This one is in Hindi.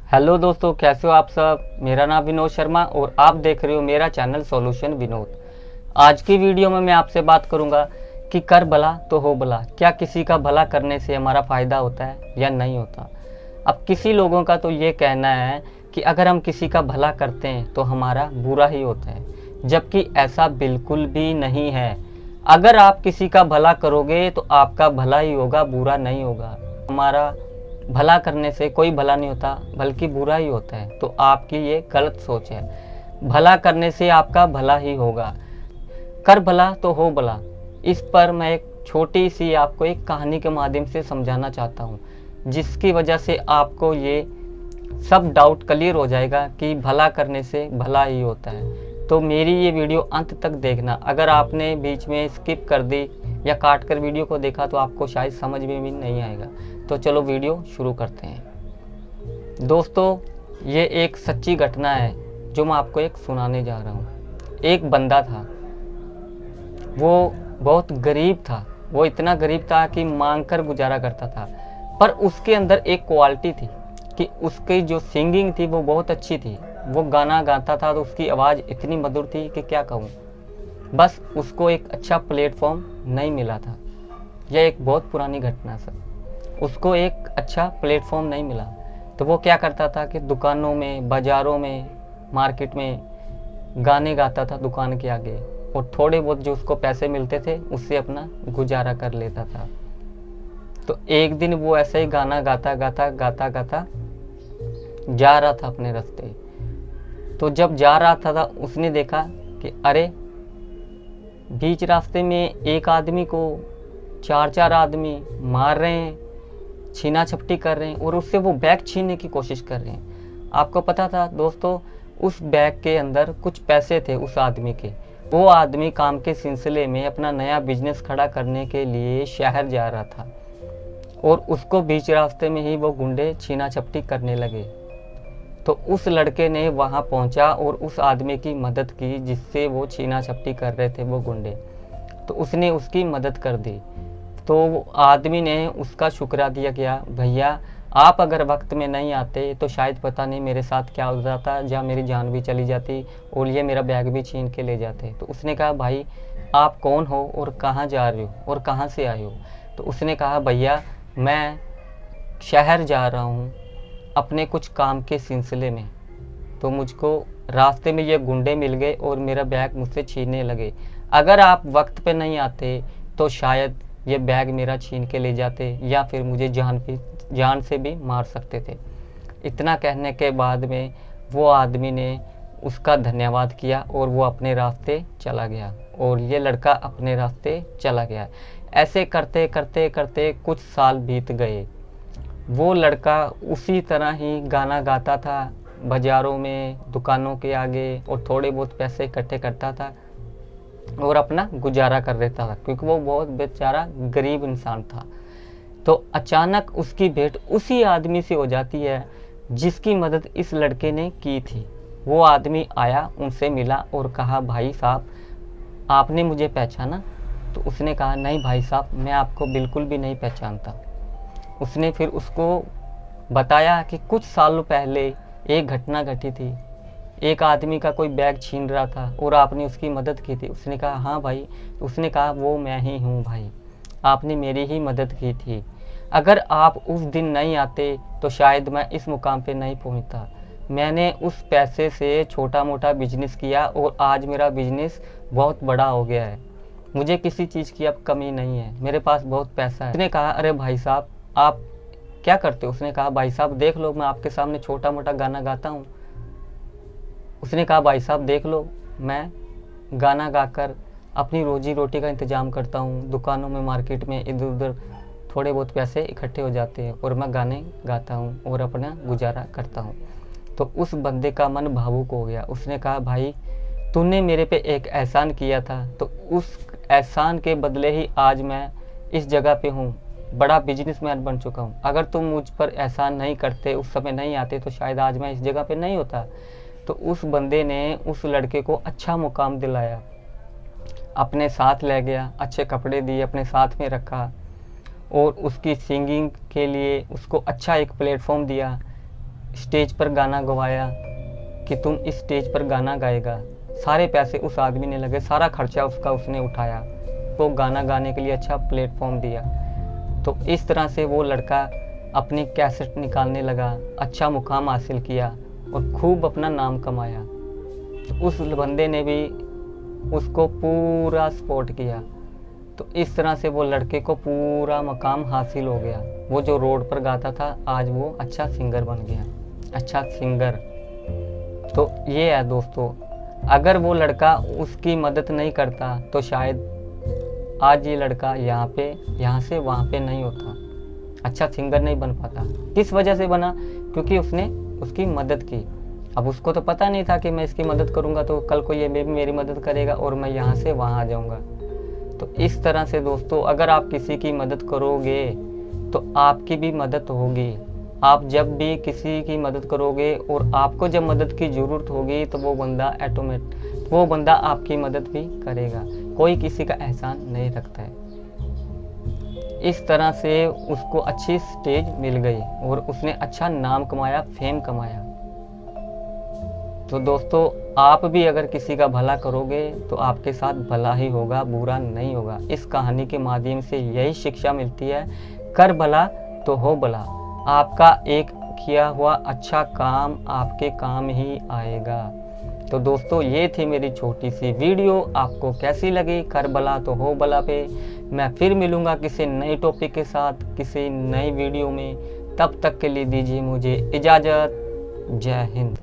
हेलो दोस्तों, कैसे हो आप सब। मेरा नाम विनोद शर्मा और आप देख रहे हो मेरा चैनल सॉल्यूशन विनोद। आज की वीडियो में मैं आपसे बात करूंगा कि कर भला तो हो भला। क्या किसी का भला करने से हमारा फ़ायदा होता है या नहीं होता। अब किसी लोगों का तो ये कहना है कि अगर हम किसी का भला करते हैं तो हमारा बुरा ही होता है, जबकि ऐसा बिल्कुल भी नहीं है। अगर आप किसी का भला करोगे तो आपका भला ही होगा, बुरा नहीं होगा। हमारा भला करने से कोई भला नहीं होता बल्कि बुरा ही होता है। तो आपकी ये गलत सोच है। भला करने से आपका भला ही होगा। कर भला तो हो भला, इस पर मैं एक छोटी सी आपको एक कहानी के माध्यम से समझाना चाहता हूँ, जिसकी वजह से आपको ये सब डाउट क्लियर हो जाएगा कि भला करने से भला ही होता है। तो मेरी ये वीडियो अंत तक देखना। अगर आपने बीच में स्किप कर दी या काट कर वीडियो को देखा तो आपको शायद समझ में भी नहीं आएगा। तो चलो वीडियो शुरू करते हैं। दोस्तों, ये एक सच्ची घटना है जो मैं आपको एक सुनाने जा रहा हूँ। एक बंदा था, वो बहुत गरीब था। वो इतना गरीब था कि मांग कर गुजारा करता था, पर उसके अंदर एक क्वालिटी थी कि उसकी जो सिंगिंग थी वो बहुत अच्छी थी। वो गाना गाता था तो उसकी आवाज़ इतनी मधुर थी कि क्या कहूँ। बस उसको एक अच्छा प्लेटफॉर्म नहीं मिला था। यह एक बहुत पुरानी घटना है सर। उसको एक अच्छा प्लेटफॉर्म नहीं मिला तो वो क्या करता था कि दुकानों में, बाज़ारों में, मार्केट में गाने गाता था दुकान के आगे, और थोड़े बहुत जो उसको पैसे मिलते थे उससे अपना गुजारा कर लेता था। तो एक दिन वो ऐसे ही गाना गाता गाता गाता गाता जा रहा था अपने रास्ते। तो जब जा रहा था उसने देखा कि अरे, बीच रास्ते में एक आदमी को चार चार आदमी मार रहे हैं, छीना झपटी कर रहे हैं, और उससे वो बैग छीनने की कोशिश कर रहे हैं। आपको पता था दोस्तों, उस बैग के अंदर कुछ पैसे थे उस आदमी के। वो आदमी काम के सिलसिले में अपना नया बिजनेस खड़ा करने के लिए शहर जा रहा था, और उसको बीच रास्ते में ही वो गुंडे छीना झपटी करने लगे। तो उस लड़के ने वहाँ पहुँचा और उस आदमी की मदद की जिससे वो छीना झपटी कर रहे थे वो गुंडे। तो उसने उसकी मदद कर दी। तो वो आदमी ने उसका शुक्रिया किया, भैया आप अगर वक्त में नहीं आते तो शायद पता नहीं मेरे साथ क्या हो जाता, या मेरी जान भी चली जाती और ये मेरा बैग भी छीन के ले जाते। तो उसने कहा, भाई आप कौन हो और कहाँ जा रहे हो और कहाँ से आए हो। तो उसने कहा, भैया मैं शहर जा रहा हूँ अपने कुछ काम के सिलसिले में, तो मुझको रास्ते में ये गुंडे मिल गए और मेरा बैग मुझसे छीनने लगे। अगर आप वक्त पे नहीं आते तो शायद ये बैग मेरा छीन के ले जाते या फिर मुझे जान से भी मार सकते थे। इतना कहने के बाद में वो आदमी ने उसका धन्यवाद किया और वो अपने रास्ते चला गया, और ये लड़का अपने रास्ते चला गया। ऐसे करते करते करते कुछ साल बीत गए। वो लड़का उसी तरह ही गाना गाता था बाज़ारों में, दुकानों के आगे, और थोड़े बहुत पैसे इकट्ठे करता था और अपना गुजारा कर लेता था, क्योंकि वो बहुत बेचारा गरीब इंसान था। तो अचानक उसकी भेंट उसी आदमी से हो जाती है जिसकी मदद इस लड़के ने की थी। वो आदमी आया, उनसे मिला और कहा, भाई साहब आपने मुझे पहचाना। तो उसने कहा, नहीं भाई साहब, मैं आपको बिल्कुल भी नहीं पहचानता। उसने फिर उसको बताया कि कुछ सालों पहले एक घटना घटी थी, एक आदमी का कोई बैग छीन रहा था और आपने उसकी मदद की थी। उसने कहा, हाँ भाई। उसने कहा, वो मैं ही हूँ भाई, आपने मेरी ही मदद की थी। अगर आप उस दिन नहीं आते तो शायद मैं इस मुकाम पे नहीं पहुँचता। मैंने उस पैसे से छोटा मोटा बिजनेस किया और आज मेरा बिजनेस बहुत बड़ा हो गया है। मुझे किसी चीज़ की अब कमी नहीं है, मेरे पास बहुत पैसा है। उसने कहा, अरे भाई साहब आप क्या करते हो। उसने कहा, भाई साहब देख लो, मैं आपके सामने छोटा मोटा गाना गाता हूँ। उसने कहा, भाई साहब देख लो, मैं गाना गाकर अपनी रोजी रोटी का इंतज़ाम करता हूँ। दुकानों में, मार्केट में इधर उधर थोड़े बहुत पैसे इकट्ठे हो जाते हैं और मैं गाने गाता हूँ और अपना गुजारा करता हूँ। तो उस बंदे का मन भावुक हो गया। उसने कहा, भाई तूने मेरे पे एक एहसान किया था, तो उस एहसान के बदले ही आज मैं इस जगह पे हूँ, बड़ा बिजनेसमैन बन चुका हूँ। अगर तुम मुझ पर एहसान नहीं करते, उस समय नहीं आते, तो शायद आज मैं इस जगह पे नहीं होता। तो उस बंदे ने उस लड़के को अच्छा मुकाम दिलाया, अपने साथ ले गया, अच्छे कपड़े दिए, अपने साथ में रखा, और उसकी सिंगिंग के लिए उसको अच्छा एक प्लेटफॉर्म दिया। स्टेज पर गाना गवाया कि तुम इस स्टेज पर गाना गाएगा। सारे पैसे उस आदमी ने लगे, सारा खर्चा उसका उसने उठाया, वो गाना गाने के लिए अच्छा प्लेटफॉर्म दिया। तो इस तरह से वो लड़का अपनी कैसेट निकालने लगा, अच्छा मुकाम हासिल किया और खूब अपना नाम कमाया। तो उस बंदे ने भी उसको पूरा सपोर्ट किया। तो इस तरह से वो लड़के को पूरा मकाम हासिल हो गया। वो जो रोड पर गाता था, आज वो अच्छा सिंगर बन गया, अच्छा सिंगर। तो ये है दोस्तों, अगर वो लड़का उसकी मदद नहीं करता तो शायद आज ये लड़का यहाँ से वहाँ पे नहीं होता, अच्छा सिंगर नहीं बन पाता। किस वजह से बना? क्योंकि उसने उसकी मदद की। अब उसको तो पता नहीं था कि मैं इसकी मदद करूंगा तो कल को ये भी मेरी मदद करेगा और मैं यहाँ से वहाँ आ जाऊंगा। तो इस तरह से दोस्तों, अगर आप किसी की मदद करोगे तो आपकी भी मदद होगी। आप जब भी किसी की मदद करोगे और आपको जब मदद की ज़रूरत होगी तो वो बंदा आपकी मदद भी करेगा। कोई किसी का एहसान नहीं रखता है। इस तरह से उसको अच्छी स्टेज मिल गई और उसने अच्छा नाम कमाया, फेम कमाया। तो दोस्तों, आप भी अगर किसी का भला करोगे तो आपके साथ भला ही होगा, बुरा नहीं होगा। इस कहानी के माध्यम से यही शिक्षा मिलती है, कर भला तो हो भला। आपका एक किया हुआ अच्छा काम आपके काम ही आएगा। तो दोस्तों, ये थी मेरी छोटी सी वीडियो। आपको कैसी लगी? कर भला तो हो भला पे मैं फिर मिलूंगा किसी नए टॉपिक के साथ, किसी नई वीडियो में। तब तक के लिए दीजिए मुझे इजाज़त। जय हिंद।